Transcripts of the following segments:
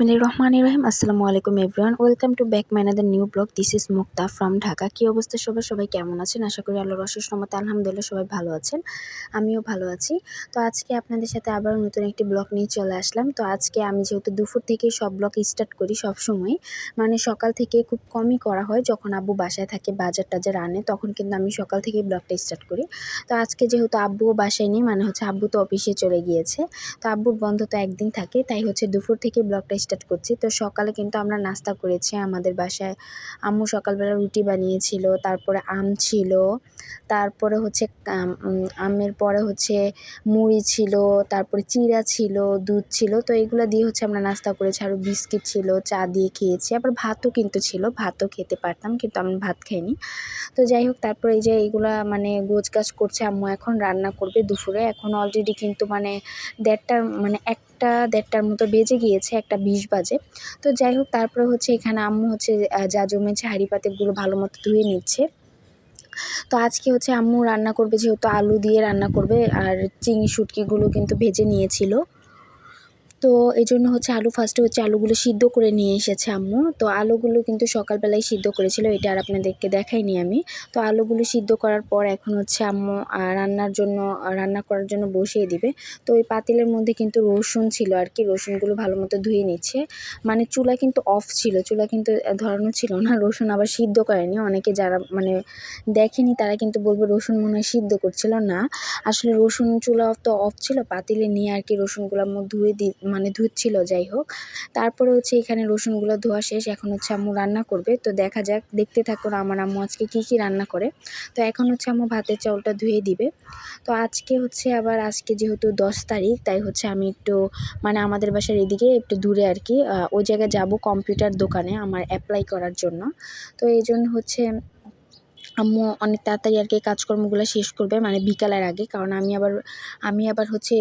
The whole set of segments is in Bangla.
বিসমিল্লাহির রহমানির রহিম। আসসালামু আলাইকুম everyone, welcome to back my another new blog. This is Mukta from Dhaka. কী অবস্থা সবাই কেমন আছেন? আশা করি আল্লাহর অশেষ রহমতে আলহামদুলিল্লাহ সবাই ভালো আছেন। আমিও ভালো আছি। তো আজকে আপনাদের সাথে আবারও নতুন একটি ব্লগ নিয়ে চলে আসলাম। তো আজকে আমি যেহেতু দুপুর থেকেই সব ব্লগ স্টার্ট করি সবসময়, মানে সকাল থেকে খুব কমই করা হয়। যখন আব্বু বাসায় থাকে বাজার টাজার আনে তখন কিন্তু আমি সকাল থেকেই ব্লগটা স্টার্ট করি। তো আজকে যেহেতু আব্বুও বাসায় নেই, মানে হচ্ছে আব্বু তো অফিসে চলে গিয়েছে, তো আব্বুর বন্ধ তো একদিন থাকে, তাই হচ্ছে দুপুর থেকে ব্লগটা স্টার্ট করছি। তো সকালে কিন্তু আমরা নাস্তা করেছি আমাদের বাসায়। আম্মু সকালবেলা রুটি বানিয়েছিল, তারপরে আম ছিল, তারপরে হচ্ছে আমের পরে হচ্ছে মুড়ি ছিল, তারপরে চিড়া ছিল, দুধ ছিল। তো এগুলো দিয়ে হচ্ছে আমরা নাস্তা করেছি। আরও বিস্কিট ছিল, চা দিয়ে খেয়েছি। আবার ভাতও কিন্তু ছিল, ভাতও খেতে পারতাম কিন্তু আমি ভাত খাইনি। তো যাই হোক, তারপরে এই যে এইগুলা মানে গোছগাছ করছে আম্মু, এখন রান্না করবে দুপুরে। এখন অলরেডি কিন্তু মানে ১:৩০ মানে ১:০০-১:৩০ মতো বেজে গিয়েছে, ১:২০ বাজে। তো যাই হোক, তারপরে হচ্ছে এখানে আম্মু হচ্ছে যা জমেছে হাঁড়ি পাতিলগুলো ভালো মতো ধুয়ে নিচ্ছে। তো আজকে হচ্ছে আম্মু রান্না করবে, যেহেতু আলু দিয়ে রান্না করবে, আর চিংড়ি শুটকিগুলো কিন্তু ভেজে নিয়েছিল। তো এই জন্য হচ্ছে ফার্স্টে হচ্ছে আলুগুলো সিদ্ধ করে নিয়ে এসেছে আম্মু। তো আলুগুলো কিন্তু সকালবেলায় সিদ্ধ করেছিল, এটা আর আপনাদেরকে দেখাইনি আমি। তো আলুগুলো সিদ্ধ করার পর এখন হচ্ছে আম্মু রান্না করার জন্য বসিয়ে দিবে। তো ওই পাতিলের মধ্যে কিন্তু রসুন ছিল আর কি, রসুনগুলো ভালো মতো ধুয়ে নিচ্ছে। মানে চুলা কিন্তু অফ ছিল, চুলা কিন্তু ধরানো ছিল না। রসুন আবার সিদ্ধ করেনি, অনেকে যারা মানে দেখেনি তারা কিন্তু বলবে রসুন মনে হয় সিদ্ধ করছিল না। আসলে রসুন চুলা তো অফ ছিল, পাতিলে নিয়ে আর কি রসুনগুলো আম্মু ধুচ্ছিল। যাই হোক, তারপরে হচ্ছে এখানে রসুনগুলো ধোয়া শেষ, এখন হচ্ছে আম্মু রান্না করবে। তো দেখা যাক, দেখতে থাকুন আমার আম্মু আজকে কী রান্না করে। তো এখন হচ্ছে আম্মু ভাতের চাউলটা ধুয়ে দিবে। তো আজকে যেহেতু 10 তারিখ, তাই হচ্ছে আমি একটু মানে আমাদের বাসার এদিকে একটু দূরে আর কি ওই জায়গায় যাব কম্পিউটার দোকানে আমার অ্যাপ্লাই করার জন্য। তো এই জন্য হচ্ছে আম্মু অনেক তাড়াতাড়ি আর কি কাজকর্মগুলো শেষ করবে, মানে বিকালের আগে। কারণ আমি আবার হচ্ছে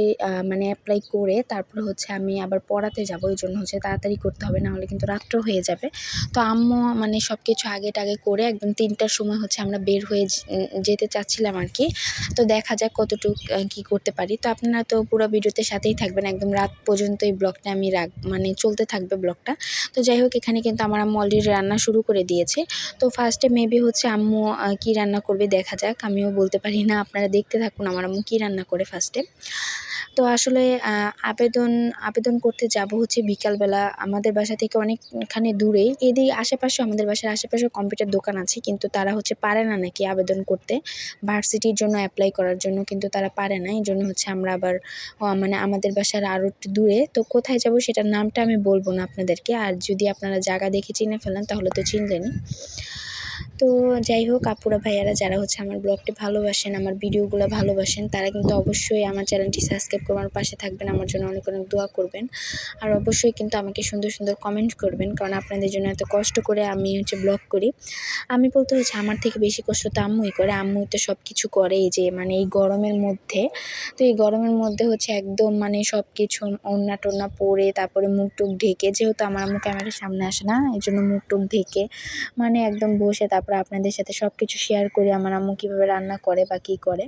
মানে অ্যাপ্লাই করে তারপরে হচ্ছে আমি আবার পড়াতে যাব, এই জন্য হচ্ছে তাড়াতাড়ি করতে হবে, নাহলে কিন্তু রাত্র হয়ে যাবে। তো আম্মু মানে সব কিছু আগে করে একদম 3টার সময় হচ্ছে আমরা বের হয়ে যেতে চাচ্ছিলাম আর কি। তো দেখা যাক কতটুকু কী করতে পারি। তো আপনারা তো পুরো ভিডিওতে সাথেই থাকবেন, একদম রাত পর্যন্ত এই ব্লগটা আমি মানে চলতে থাকবে ব্লগটা। তো যাই হোক, এখানে কিন্তু আমার আম্মু অলরেডি রান্না শুরু করে দিয়েছে। তো ফার্স্টে মেবি হচ্ছে আম্মু কী রান্না করবে দেখা যাক, আমিও বলতে পারি না। আপনারা দেখতে থাকুন আমার আম্মু কী রান্না করে ফার্স্টে। তো আসলে আবেদন করতে যাব হচ্ছে বিকালবেলা। আমাদের বাসা থেকে অনেকখানি দূরেই, আশেপাশে আমাদের বাসার আশেপাশে কম্পিউটার দোকান আছে, কিন্তু তারা হচ্ছে পারে না নাকি আবেদন করতে ভার্সিটির জন্য অ্যাপ্লাই করার জন্য, কিন্তু তারা পারে না। এই জন্য হচ্ছে আমরা আবার মানে আমাদের বাসার আরও একটু দূরে। তো কোথায় যাব সেটার নামটা আমি বলবো না আপনাদেরকে, আর যদি আপনারা জায়গা দেখে চিনে ফেলেন তাহলে তো চিনলেনই। তো যাই হোক, আপুরা ভাইয়ারা যারা হচ্ছে আমার ব্লগটি ভালোবাসেন, আমার ভিডিওগুলো ভালোবাসেন, তারা কিন্তু অবশ্যই আমার চ্যানেলটি সাবস্ক্রাইব করে আমার পাশে থাকবেন, আমার জন্য অনেক দোয়া করবেন। আর অবশ্যই কিন্তু আমাকে সুন্দর কমেন্ট করবেন, কারণ আপনাদের জন্য এত কষ্ট করে আমি হচ্ছে ব্লগ করি। আমি বলতে হচ্ছে আমার থেকে বেশি কষ্ট তো আম্মুই করে, আম্মুই তো সব কিছু করে। এই যে মানে এই গরমের মধ্যে, তো এই গরমের মধ্যে হচ্ছে একদম মানে সব কিছু ওড়না টোড়না পরে, তারপরে মুখ টুক ঢেকে, যেহেতু আমার আম্মু ক্যামেরার সামনে আসে না, এই জন্য মুখ টুক ঢেকে মানে একদম বসে তারপরে আপনাদের সাথে সব কিছু শেয়ার করি আমার আম্মু কীভাবে রান্না করে বা কী করে।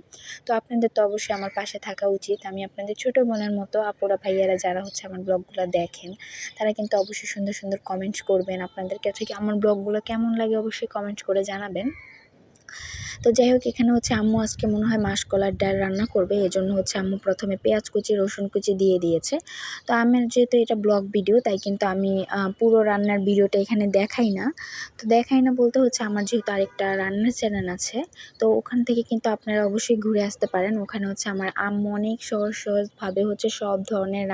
তো আপনাদের তো অবশ্যই আমার পাশে থাকা উচিত। আমি আপনাদের ছোটো বোনের মতো, আপুরা ভাইয়ারা যারা হচ্ছে আমার ব্লগগুলো দেখেন তারা কিন্তু অবশ্যই সুন্দর কমেন্টস করবেন। আপনাদের কাছে কি আমার ব্লগগুলো কেমন লাগে অবশ্যই কমেন্ট করে জানাবেন। তো যাই হোক, এখানে হচ্ছে আম্মু আজকে মনে হয় মাসকলাইর ডাল রান্না করবে, এজন্য হচ্ছে আম্মু প্রথমে পেঁয়াজ কুচি রসুন কুচি দিয়ে দিয়েছে। তো আমার যেহেতু এটা ব্লগ ভিডিও, তাই কিন্তু আমি পুরো রান্নার ভিডিওটা এখানে দেখাই না। তো দেখাই না বলতে হচ্ছে আমার যেহেতু আরেকটা রান্নার চ্যানেল আছে, তো ওখান থেকে কিন্তু আপনারা অবশ্যই ঘুরে আসতে পারেন। ওখানে হচ্ছে আমার আম্মু অনেক সহজভাবে হচ্ছে সব ধরনের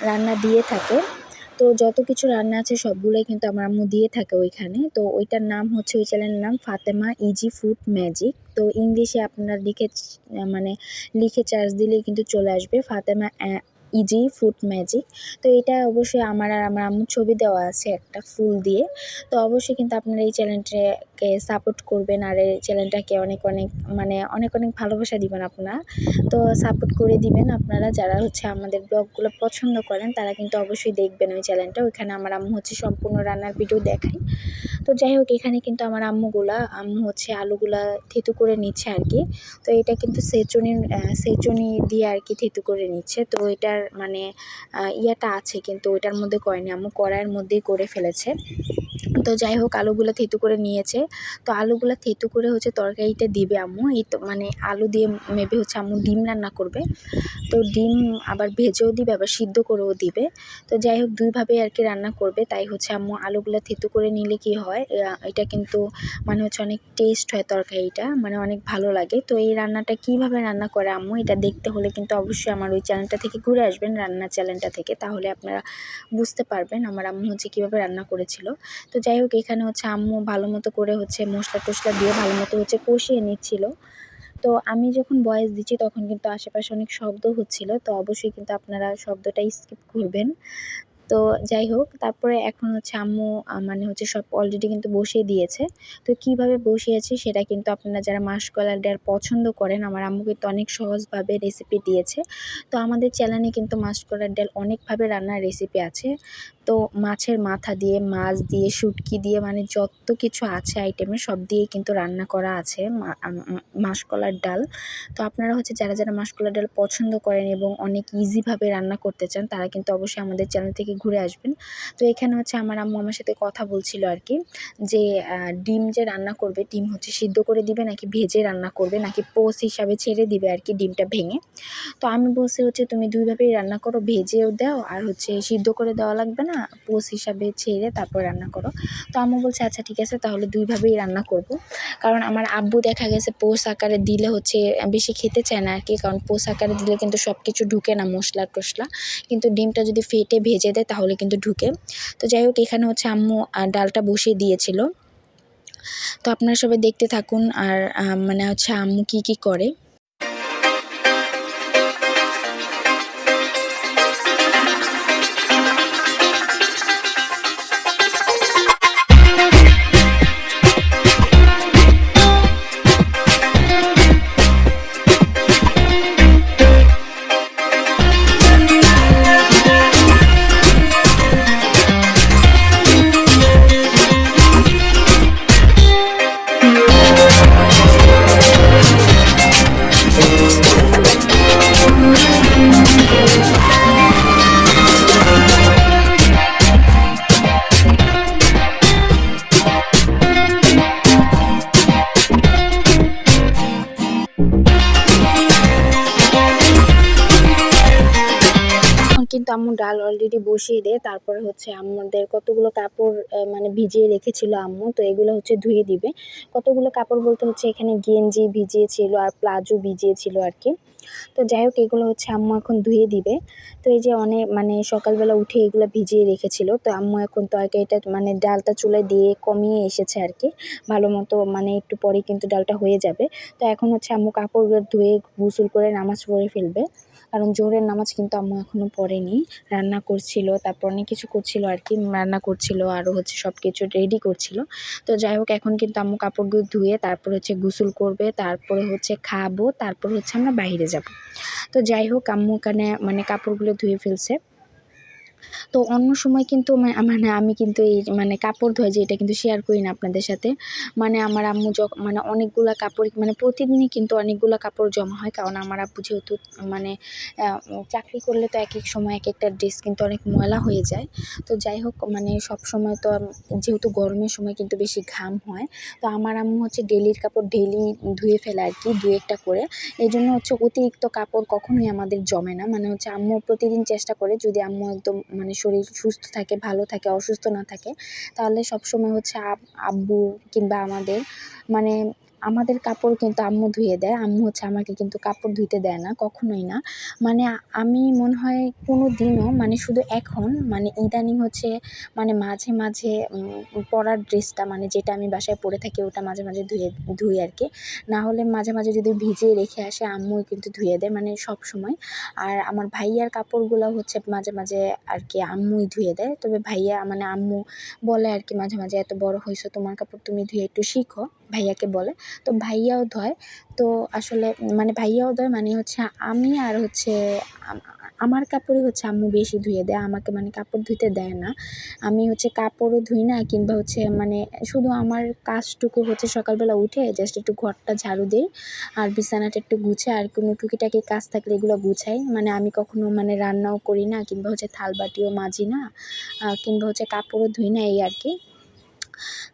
রান্না দিয়ে থাকে। তো যত কিছু রান্না আছে সবগুলোই কিন্তু আমার আম্মু দিয়ে থাকে ওইখানে। তো ওইটার নাম হচ্ছে, ওই চ্যানেলের নাম ফাতেমা ইজি ফুড ম্যাজিক। তো ইংলিশে আপনারা লিখে সার্চ দিলেই কিন্তু চলে আসবে ফাতেমা ইজি ফুড ম্যাজিক। তো এটা অবশ্যই আমার আর আমার আম্মুর ছবি দেওয়া আছে একটা ফুল দিয়ে। তো অবশ্যই কিন্তু আপনারা এই চ্যানেলটাকে সাপোর্ট করবেন, আর এই চ্যানেলটাকে অনেক ভালোবাসা দিবেন আপনারা। তো সাপোর্ট করে দিবেন আপনারা, যারা হচ্ছে আমাদের ব্লগগুলো পছন্দ করেন তারা কিন্তু অবশ্যই দেখবেন ওই চ্যানেলটা। ওইখানে আমার আম্মু হচ্ছে সম্পূর্ণ রান্নার ভিডিও দেখায়। তো তো যাই হোক এখানে কিন্তু আমার আম্মু হচ্ছে আলুগুলা থেতু করে নিচ্ছে আর কি। তো এটা কিন্তু ছেঁচুনি দিয়ে আর কি থেতু করে নিচ্ছে। তো এটার মানে ইয়াটা আছে কিন্তু ওইটার মধ্যে করেনি আম্মু, কড়াইয়ের মধ্যেই করে ফেলেছে। তো যাই হোক আলুগুলো থেতু করে নিয়েছে। তো আলুগুলো থেতু করে হচ্ছে তরকারিতে দিবে আম্মু। এই তো মানে আলু দিয়ে মেবি হচ্ছে আম্মু ডিম রান্না করবে। তো ডিম আবার ভেজেও দিবে, আবার সিদ্ধ করেও দিবে। তো যাই হোক দুইভাবেই আর কি রান্না করবে। তাই হচ্ছে আম্মু আলুগুলো থেতু করে নিলে কি হয়, এটা কিন্তু মানে হচ্ছে অনেক টেস্ট হয় তরকারিটা, মানে অনেক ভালো লাগে। তো এই রান্নাটা কীভাবে রান্না করে আম্মু, এটা দেখতে হলে কিন্তু অবশ্যই আমার ওই চ্যানেলটা থেকে ঘুরে আসবেন, রান্নার চ্যানেলটা থেকে, তাহলে আপনারা বুঝতে পারবেন আমার আম্মু হচ্ছে কীভাবে রান্না করেছিল। তো যাই হোক এখানে হচ্ছে আম্মু ভালো মতো করে হচ্ছে মশলা টশলা দিয়ে ভালো মতো হচ্ছে কষিয়ে নিচ্ছিল। তো আমি যখন ভয়েস দিচ্ছি তখন কিন্তু আশেপাশে অনেক শব্দ হচ্ছিল, তো অবশ্যই কিন্তু আপনারা শব্দটা স্কিপ করবেন। তো যাই হোক তারপরে এখন হচ্ছে আম্মু মানে হচ্ছে সব অলরেডি কিন্তু বসিয়ে দিয়েছে। তো কিভাবে বসিয়েছে সেটা কিন্তু আপনারা যারা মাসকলাইর ডাল পছন্দ করেন, আমার আম্মু কিন্তু অনেক সহজভাবে রেসিপি দিয়েছে। তো আমাদের চ্যানেলে কিন্তু মাসকলাইর ডাল অনেকভাবে রান্নার রেসিপি আছে। তো মাছের মাথা দিয়ে, মাছ দিয়ে, শুটকি দিয়ে, মানে যত কিছু আছে আইটেমে সব দিয়েই কিন্তু রান্না করা আছে মাসকলাইর ডাল। তো আপনারা হচ্ছে যারা মাসকলাইর ডাল পছন্দ করেন এবং অনেক ইজিভাবে রান্না করতে চান, তারা কিন্তু অবশ্যই আমাদের চ্যানেল থেকে ঘুরে আসবেন। তো এখানে হচ্ছে আমার আম্মু আমার সাথে কথা বলছিল আর কি, যে ডিম যে রান্না করবে, ডিম হচ্ছে সিদ্ধ করে দিবে নাকি ভেজে রান্না করবে, নাকি পোস হিসাবে ছেড়ে দিবে আর কি ডিমটা ভেঙে। তো আমি বলছি হচ্ছে তুমি দুইভাবেই রান্না করো, ভেজেও দাও আর হচ্ছে সিদ্ধ করে দেওয়া লাগবে না, পোস হিসাবে ছেড়ে তারপর রান্না করো। তো আম্মু বলছে আচ্ছা ঠিক আছে তাহলে দুইভাবেই রান্না করব। কারণ আমার আব্বু দেখা গেছে পোস আকারে দিলে হচ্ছে বেশি খেতে চায় না আর কি, কারণ পোস আকারে দিলে কিন্তু সব কিছু ঢুকে না, মশলা টশলা, কিন্তু ডিমটা যদি ফেটে ভেজে দেয় তাহলে কিন্তু ঢুকে। তো যাই হোক এখানে হচ্ছে আম্মু ডালটা বসিয়ে দিয়েছিল। তো আপনারা সবাই দেখতে থাকুন আর মানে হচ্ছে আম্মু কি করে। কিন্তু আম্মু ডাল অলরেডি বসিয়ে দেয়, তারপরে হচ্ছে আমাদের কতগুলো কাপড় মানে ভিজিয়ে রেখেছিল আম্মু, তো এগুলো হচ্ছে ধুয়ে দিবে। কতগুলো কাপড় বলতে হচ্ছে এখানে গেঞ্জি ভিজিয়েছিল আর প্লাজো ভিজিয়েছিল আর কি। তো যাই হোক এগুলো হচ্ছে আম্মু এখন ধুয়ে দিবে। তো এই যে অনেক মানে সকালবেলা উঠে এগুলো ভিজিয়ে রেখেছিল, তো আম্মু এখন তরকারিটা মানে ডালটা চুলায় দিয়ে কমিয়ে এসেছে আর কি, ভালো মতো মানে একটু পরে কিন্তু ডালটা হয়ে যাবে। তো এখন হচ্ছে আম্মু কাপড়গুলো ধুয়ে গোসল করে নামাজ পড়ে ফেলবে, কারণ জোহরের নামাজ কিন্তু আম্মু এখনও পড়েনি, রান্না করছিল, তারপর অনেক কিছু করছিল আর কি, রান্না করছিল আরও হচ্ছে সব কিছু রেডি করছিল। তো যাই হোক এখন কিন্তু আম্মু কাপড়গুলো ধুয়ে তারপর হচ্ছে গোসল করবে, তারপরে হচ্ছে খাবো, তারপর হচ্ছে আমরা বাইরে যাব। তো যাই হোক আম্মু এখানে মানে কাপড়গুলো ধুয়ে ফেলছে। তো অন্য সময় কিন্তু মানে আমি কিন্তু এই মানে কাপড় ধোয়া যে এটা কিন্তু শেয়ার করি না আপনাদের সাথে। মানে আমার আম্মু মানে অনেকগুলা কাপড় মানে প্রতিদিনই কিন্তু অনেকগুলা কাপড় জমা হয়। কারণ আমার আব্বু যেহেতু মানে চাকরি করলে তো একেক সময় একেকটা ড্রেস কিন্তু অনেক ময়লা হয়ে যায়। তো যাই হোক মানে সবসময় তো যেহেতু গরমের সময় কিন্তু বেশি ঘাম হয়। তো আমার আম্মু হচ্ছে ডেইলির কাপড় ডেইলি ধুয়ে ফেলে আর কি, ২-১ টা করে। এজন্য হচ্ছে অতিরিক্ত কাপড় কখনোই আমাদের জমে না। মানে হচ্ছে আম্মু প্রতিদিন চেষ্টা করে, যদি আম্মু একদম মানে শরীর সুস্থ থাকে, ভালো থাকে, অসুস্থ না থাকে, তাহলে সবসময় হচ্ছে আব্বু কিংবা মানে আমাদের কাপড় কিন্তু আম্মু ধুয়ে দেয়। আম্মু হচ্ছে আমাকে কিন্তু কাপড় ধুইতে দেয় না, কখনোই না। মানে আমি মনে হয় কোনো দিনও মানে শুধু এখন মানে ইদানিং হচ্ছে মানে মাঝে, মাঝে পরার ড্রেসটা মানে যেটা আমি বাসায় পরে থাকি ওটা মাঝে, মাঝে ধুই আর কি। না হলে মাঝে, মাঝে যদি ভিজিয়ে রেখে আসে আম্মুই কিন্তু ধুয়ে দেয়, মানে সবসময়। আর আমার ভাইয়ার কাপড়গুলো হচ্ছে মাঝে, মাঝে আর কি আম্মুই ধুয়ে দেয়। তবে ভাইয়া মানে আম্মু বলে আর কি মাঝে, মাঝে, "এত বড় হইছো তোমার কাপড় তুমি ধুয়ে একটু শিখো।" ভাইয়াকে বলে। তো ভাইয়াও ধয়। তো আসলে মানে ভাইয়াও ধয় মানে হচ্ছে আমি আর হচ্ছে আমার কাপড়ই হচ্ছে আম্মু বেশি ধুয়ে দেয়, আমাকে মানে কাপড় ধুতে দেয় না। আমি হচ্ছে কাপড়ও ধুই না, কিংবা হচ্ছে মানে শুধু আমার কাজটুকু হচ্ছে সকালবেলা উঠে জাস্ট একটু ঘরটা ঝাড়ু দিই আর বিছানাটা একটু গুছাই, আর কোনো টুকিটাকি কাজ থাকলে এগুলো গুছাই। মানে আমি কখনো মানে রান্নাও করি না, কিংবা হচ্ছে থাল বাটিও মাজি না, কিংবা হচ্ছে কাপড়ও ধুই না, এই আর কি।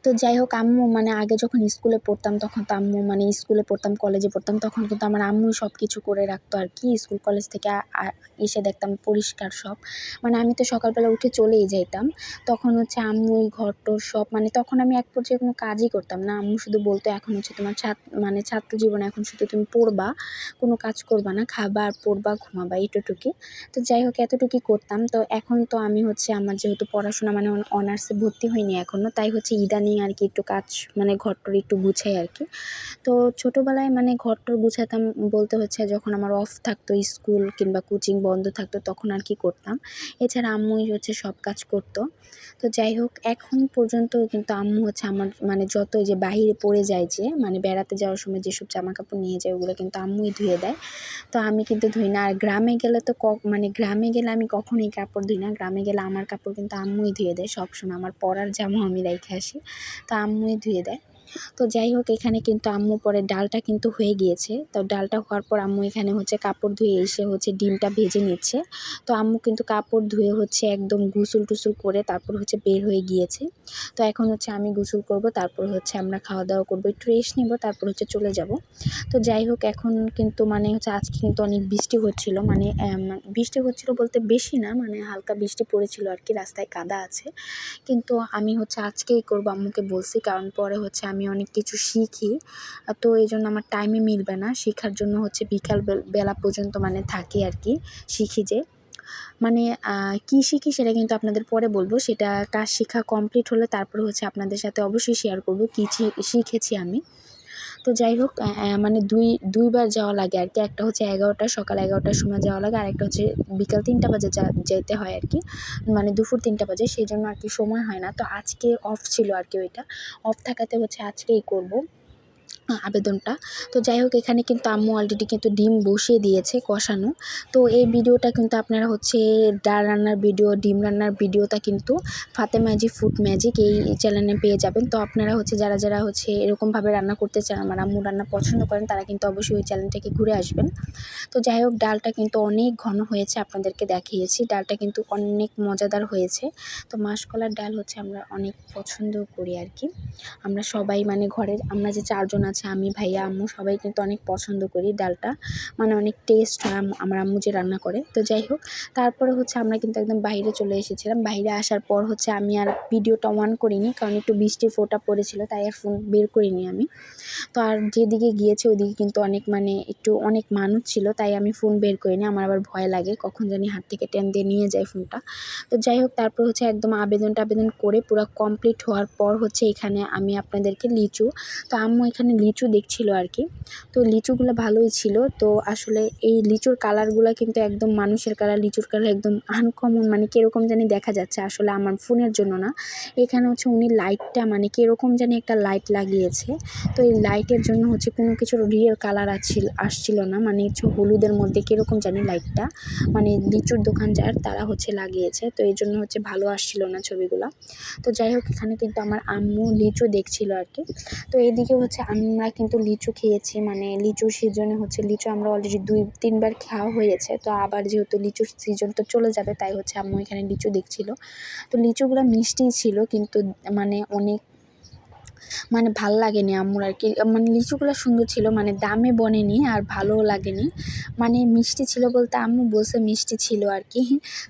তো যাই হোক, আম্মু মানে আগে যখন স্কুলে পড়তাম তখন তো আম্মু মানে স্কুলে পড়তাম, কলেজে পড়তাম, তখন কিন্তু আমার আম্মুই সব কিছু করে রাখতো আর কি। স্কুল কলেজ থেকে এসে দেখতাম পরিষ্কার সব। মানে আমি তো সকালবেলা উঠে চলেই যাইতাম, তখন হচ্ছে আম্মুই ঘর টর সব, মানে তখন আমি এক পর্যায়ে কোনো কাজই করতাম না। আম্মু শুধু বলতো, এখন হচ্ছে তোমার মানে ছাত্র জীবনে এখন শুধু তুমি পড়বা, কোনো কাজ করবা না, খাবা আর পড়বা, ঘুমাবা, এইটুকুই। তো যাই হোক, এতটুকুই করতাম। তো এখন তো আমি হচ্ছে আমার যেহেতু পড়াশোনা মানে অনার্সে ভর্তি হইনি এখনও, তাই হচ্ছে ইদানিং আর কি একটু কাজ মানে ঘরটর একটু গুছাই আর কি। তো ছোটোবেলায় মানে ঘরটর গুছাতাম বলতে হচ্ছে যখন আমার অফ থাকতো, স্কুল কিংবা কোচিং বন্ধ থাকতো, তখন আর কি করতাম। এছাড়া আম্মুই হচ্ছে সব কাজ করতো। তো যাই হোক, এখন পর্যন্ত কিন্তু আম্মু হচ্ছে আমার মানে যত যে বাহিরে পড়ে যায়, যে মানে বেড়াতে যাওয়ার সময় যেসব জামা কাপড় নিয়ে যায় ওগুলো কিন্তু আম্মুই ধুয়ে দেয়। তো আমি কিন্তু ধুই না। আর গ্রামে গেলে তো মানে গ্রামে গেলে আমি কখনোই কাপড় ধুই না। গ্রামে গেলে আমার কাপড় কিন্তু আম্মুই ধুয়ে দেয় সবসময়। আমার পরার জামা আমি রেখে আসি, তো আম্মুই ধুয়ে দেয়। তো যাই হোক, এখানে কিন্তু আম্মু পরে ডালটা কিন্তু হয়ে গিয়েছে। তো ডালটা হওয়ার পর আম্মু এখানে হচ্ছে কাপড় ধুয়ে এসে হচ্ছে ডিমটা ভেজে নিচ্ছে। তো আম্মু কিন্তু কাপড় ধুয়ে হচ্ছে একদম গোসল টুসল করে তারপর হচ্ছে বের হয়ে গিয়েছে। তো এখন হচ্ছে আমি গোসল করব, তারপর হচ্ছে আমরা খাওয়া দাওয়া করবো, একটু রেস্ট নিব, তারপর হচ্ছে চলে যাব। তো যাই হোক, এখন কিন্তু মানে হচ্ছে আজকে কিন্তু অনেক বৃষ্টি হচ্ছিল, মানে বৃষ্টি হচ্ছিল বলতে বেশি না, মানে হালকা বৃষ্টি পড়েছিল আর কি, রাস্তায় কাদা আছে। কিন্তু আমি হচ্ছে আজকেই করবো, আম্মুকে বলছি, কারণ পরে হচ্ছে আমি অনেক কিছু শিখি। তো এই জন্য আমার টাইমে মিলবে না, শেখার জন্য হচ্ছে বিকাল বেলা পর্যন্ত মানে থাকি আর কি, শিখি যে মানে কী শিখি সেটা কিন্তু আপনাদের পরে বলবো। সেটা কাজ শেখা কমপ্লিট হলে তারপরে হচ্ছে আপনাদের সাথে অবশ্যই শেয়ার করবো কী শিখেছি আমি। তো যাই হোক, মানে দুইবার যাওয়া লাগে আর কি। একটা হচ্ছে সকাল 11টার সময় যাওয়া লাগে, আরেকটা হচ্ছে বিকাল 3টা বাজে যেতে হয় আর কি, মানে দুপুর 3টা বাজে, সেই জন্য আর কি সময় হয় না। তো আজকে অফ ছিল আর কি, ওইটা অফ থাকাতে হচ্ছে আজকেই করব আবেদনটা। তো যাই হোক, এখানে কিন্তু আম্মু অলরেডি কিন্তু ডিম বসিয়ে দিয়েছে কষানো। তো এই ভিডিওটা কিন্তু আপনারা হচ্ছে ডাল রান্নার ভিডিও, ডিম রান্নার ভিডিওটা কিন্তু ফাতেমা জি ফুড ম্যাজিক এই চ্যানেলে পেয়ে যাবেন। তো আপনারা হচ্ছে যারা যারা হচ্ছে এরকমভাবে রান্না করতে চান, আমার আম্মু রান্না পছন্দ করেন, তারা কিন্তু অবশ্যই ওই চ্যানেলটাকে ঘুরে আসবেন। তো যাই হোক, ডালটা কিন্তু অনেক ঘন হয়েছে, আপনাদেরকে দেখিয়েছি, ডালটা কিন্তু অনেক মজাদার হয়েছে। তো মাসকলার ডাল হচ্ছে আমরা অনেক পছন্দ করি আর কি। আমরা সবাই মানে ঘরের আমরা যে 4 জন আছে, আমি, ভাইয়া, আম্মু সবাই কিন্তু অনেক পছন্দ করি ডালটা, মানে অনেক টেস্ট হয় আমার আম্মু যে রান্না করে। তো যাই হোক, তারপরে হচ্ছে আমরা কিন্তু একদম বাইরে চলে এসেছিলাম। বাইরে আসার পর হচ্ছে আমি আর ভিডিওটা অন করিনি, কারণ একটু বৃষ্টির ফোঁটা পড়েছিল, তাই আর ফোন বের করিনি আমি। তো আর যেদিকে গিয়েছে ওদিকে কিন্তু অনেক মানুষ ছিল, তাই আমি ফোন বের করিনি। আমার আবার ভয় লাগে, কখন জানি হাত থেকে টেন দিয়ে নিয়ে যায় ফোনটা। তো যাই হোক, তারপর হচ্ছে একদম আবেদন করে পুরো কমপ্লিট হওয়ার পর হচ্ছে এখানে আমি আপনাদেরকে তো আম্মু এখানে লিচু দেখছিল আর কি। তো লিচুগুলো ভালোই ছিল। তো আসলে এই লিচুর কালারগুলো কিন্তু একদম মানুষের কালার, লিচুর কালার একদম আনকমন, মানে কীরকম জানি দেখা যাচ্ছে, আসলে আমার ফোনের জন্য না। এখানে হচ্ছে উনি লাইটটা মানে কীরকম জানি একটা লাইট লাগিয়েছে। তো এই লাইটের জন্য হচ্ছে কোনো কিছুর রিয়েল কালার আসছিল না, মানে হচ্ছে হলুদের মধ্যে কীরকম জানি লাইটটা, মানে লিচুর দোকান যার তারা হচ্ছে লাগিয়েছে, তো এই জন্য হচ্ছে ভালো আসছিল না ছবিগুলো। তো যাই হোক, এখানে কিন্তু আমার আম্মু লিচু দেখছিল আর কি। তো এইদিকে হচ্ছে আমরা কিন্তু লিচু খেয়েছি, মানে লিচুর সিজনে হচ্ছে লিচু আমরা অলরেডি 2-3 বার খাওয়া হয়েছে। তো আবার যেহেতু লিচুর সিজন তো চলে যাবে, তাই হচ্ছে আম্মু এখানে লিচু দেখছিল। তো লিচুগুলো মিষ্টিই ছিল, কিন্তু মানে অনেক মানে ভাল লাগেনি আম্মুর আর কি। মানে লিচুগুলো সুন্দর ছিল, মানে দামে বনেনি আর ভালোও লাগেনি। মানে মিষ্টি ছিল বলতে আম্মু বলছে মিষ্টি ছিল আর কি,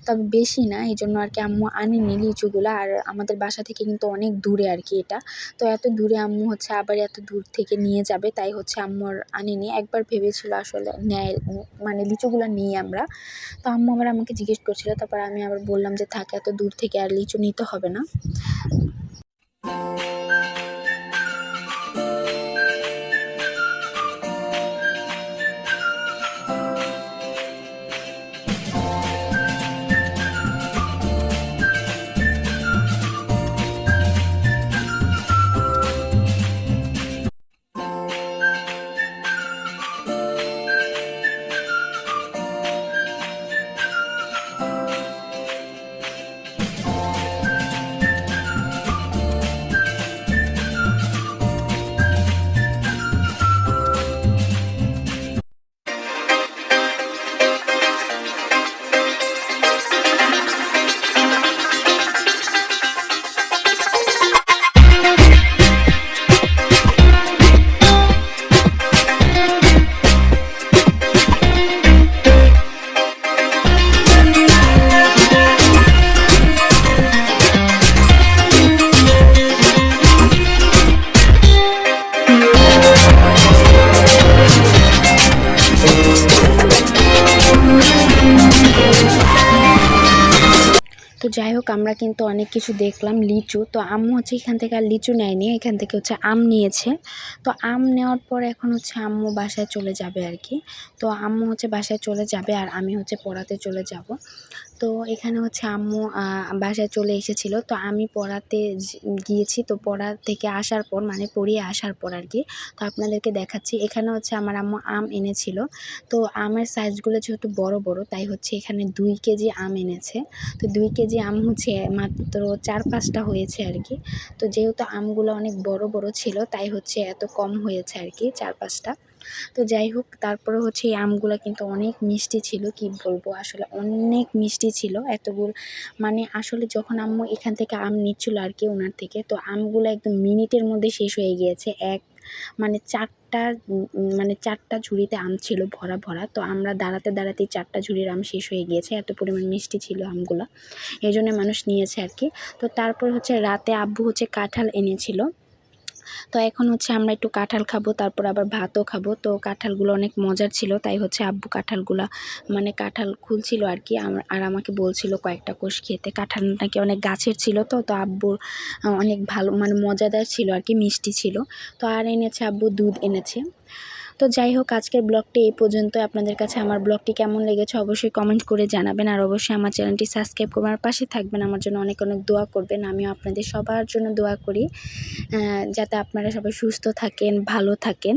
তবে বেশি না, এই জন্য আর কি আম্মু আনেনি লিচুগুলো। আর আমাদের বাসা থেকে কিন্তু অনেক দূরে আর কি এটা। তো এত দূরে আম্মু হচ্ছে আবার এত দূর থেকে নিয়ে যাবে, তাই হচ্ছে আম্মু আর আনেনি। একবার ভেবেছিল আসলে মানে লিচুগুলো নিই আমরা। তো আম্মু আবার আমাকে জিজ্ঞেস করছিল, তারপর আমি আবার বললাম যে থাক, এত দূর থেকে আর লিচু নিতে হবে না। হোক আমরা কিন্তু অনেক কিছু দেখলাম, লিচু। তো আম্মু হচ্ছে এখান থেকে আর লিচু নেয়নি, এখান থেকে হচ্ছে আম নিয়েছে। তো আম নেওয়ার পর এখন হচ্ছে আম্মু বাসায় চলে যাবে আর কি। তো আম্মু হচ্ছে বাসায় চলে যাবে আর আমি হচ্ছে পড়াতে চলে যাব। তো এখানে হচ্ছে আম্মু বাসায় চলে এসেছিল। তো আমি পড়াতে গিয়েছি। তো পড়া থেকে আসার পর মানে পড়িয়ে আসার পর আর কি, তো আপনাদেরকে দেখাচ্ছি। এখানে হচ্ছে আমার আম্মু আম এনেছিল। তো আমের সাইজগুলো যেহেতু বড় বড়, তাই হচ্ছে এখানে 2 কেজি আম এনেছে। তো 2 কেজি আম হচ্ছে মাত্র 4-5টা হয়েছে আর কি। তো যেহেতু আমগুলো অনেক বড় বড় ছিল, তাই হচ্ছে এত কম হয়েছে আর কি, 4-5টা। তো যাই হোক, তারপরে হচ্ছে এই আমগুলা কিন্তু অনেক মিষ্টি ছিল, কি বলবো, আসলে অনেক মিষ্টি ছিল এতগুলো। মানে আসলে যখন আম্মু এখান থেকে আম নিচ্ছিল আর কি ওনার থেকে, তো আমগুলো একদম মিনিটের মধ্যে শেষ হয়ে গিয়েছে। মানে 4টা ঝুড়িতে আম ছিল ভরা ভরা। তো আমরা দাঁড়াতে দাঁড়াতেই 4টা ঝুড়ির আম শেষ হয়ে গিয়েছে, এত পরিমাণ মিষ্টি ছিল আমগুলা। এই জন্য মানুষ নিয়েছে আর কি। তো তারপর হচ্ছে রাতে আব্বু হচ্ছে কাঁঠাল এনেছিল। তো এখন হচ্ছে আমরা একটু কাঁঠাল খাবো, তারপর আবার ভাতও খাবো। তো কাঁঠালগুলো অনেক মজার ছিল, তাই হচ্ছে আব্বু কাঁঠালগুলা মানে কাঁঠাল খুলছিল আর কি, আর আমাকে বলছিল কয়েকটা কোষ খেতে। কাঁঠাল নাকি অনেক গাছের ছিল, তো তো আব্বুর অনেক ভালো মানে মজাদার ছিল আর কি, মিষ্টি ছিল। তো আর এনেছে আব্বু, দুধ এনেছে। তো যাই হোক, আজকের ব্লগটি এই পর্যন্ত। আপনাদের কাছে আমার ব্লগটি কেমন লেগেছে অবশ্যই কমেন্ট করে জানাবেন, আর অবশ্যই আমার চ্যানেলটি সাবস্ক্রাইব করবেন, আর পাশে থাকবেন, আমার জন্য অনেক অনেক দোয়া করবেন। আমিও আপনাদের সবার জন্য দোয়া করি, যাতে আপনারা সবাই সুস্থ থাকেন, ভালো থাকেন।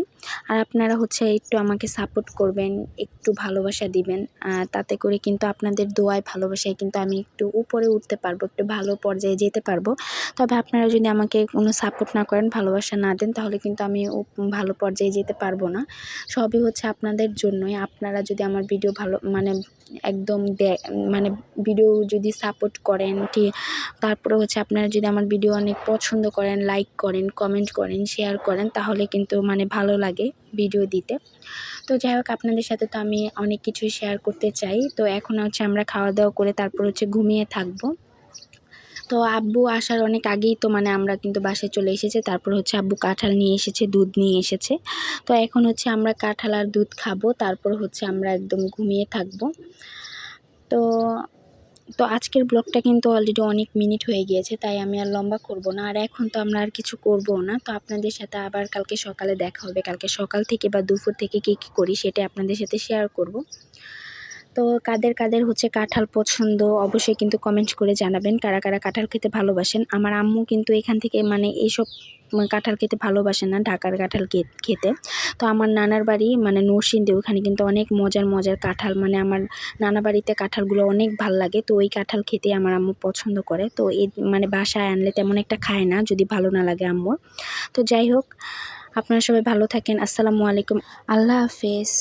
আর আপনারা হচ্ছে একটু আমাকে সাপোর্ট করবেন, একটু ভালোবাসা দিবেন। তাতে করে কিন্তু আপনাদের দোয়ায়, ভালোবাসায় কিন্তু আমি একটু উপরে উঠতে পারবো, একটু ভালো পর্যায়ে যেতে পারবো। তবে আপনারা যদি আমাকে কোনো সাপোর্ট না করেন, ভালোবাসা না দেন, তাহলে কিন্তু আমি ভালো পর্যায়ে যেতে পারবো না। সবই হচ্ছে আপনাদের জন্যই। আপনারা যদি আমার ভিডিও ভালো মানে একদম মানে ভিডিও যদি সাপোর্ট করেন, তারপরে হচ্ছে আপনারা যদি আমার ভিডিও অনেক পছন্দ করেন, লাইক করেন, কমেন্ট করেন, শেয়ার করেন, তাহলে কিন্তু মানে ভালো লাগে ভিডিও দিতে। তো যাই হোক, আপনাদের সাথে তো আমি অনেক কিছুই শেয়ার করতে চাই। তো এখন হচ্ছে আমরা খাওয়া দাওয়া করে তারপর হচ্ছে ঘুমিয়ে থাকবো। তো আব্বু আসার অনেক আগেই তো মানে আমরা কিন্তু বাসায় চলে এসেছি। তারপর হচ্ছে আব্বু কাঁঠাল নিয়ে এসেছে, দুধ নিয়ে এসেছে। তো এখন হচ্ছে আমরা কাঁঠাল আর দুধ খাবো, তারপর হচ্ছে আমরা একদম ঘুমিয়ে থাকবো। তো তো আজকের ব্লগটা কিন্তু অলরেডি অনেক মিনিট হয়ে গিয়েছে, তাই আমি আর লম্বা করব না। আর এখন তো আমরা আর কিছু করবো না। তো আপনাদের সাথে আবার কালকে সকালে দেখা হবে। কালকে সকাল থেকে বা দুপুর থেকে কী কী করি সেটা আপনাদের সাথে শেয়ার করব। তো কাদের কাদের হচ্ছে কাঁঠাল পছন্দ অবশ্যই কিন্তু কমেন্ট করে জানাবেন, কারা কারা কাঁঠাল খেতে ভালোবাসেন। আমার আম্মু কিন্তু এখান থেকে মানে এইসব কাঁঠাল খেতে ভালোবাসেন না, ঢাকার কাঁঠাল খেতে। তো আমার নানার বাড়ি মানে নরসিংদী, ওখানে কিন্তু অনেক মজার মজার কাঁঠাল, মানে আমার নানা বাড়িতে কাঁঠালগুলো অনেক ভাল লাগে। তো ওই কাঁঠাল খেতে আমার আম্মু পছন্দ করে। তো এই মানে বাসায় আনলে তেমন একটা খায় না যদি ভালো না লাগে আম্মুর। তো যাই হোক, আপনারা সবাই ভালো থাকেন। আসসালামু আলাইকুম, আল্লাহ হাফেজ।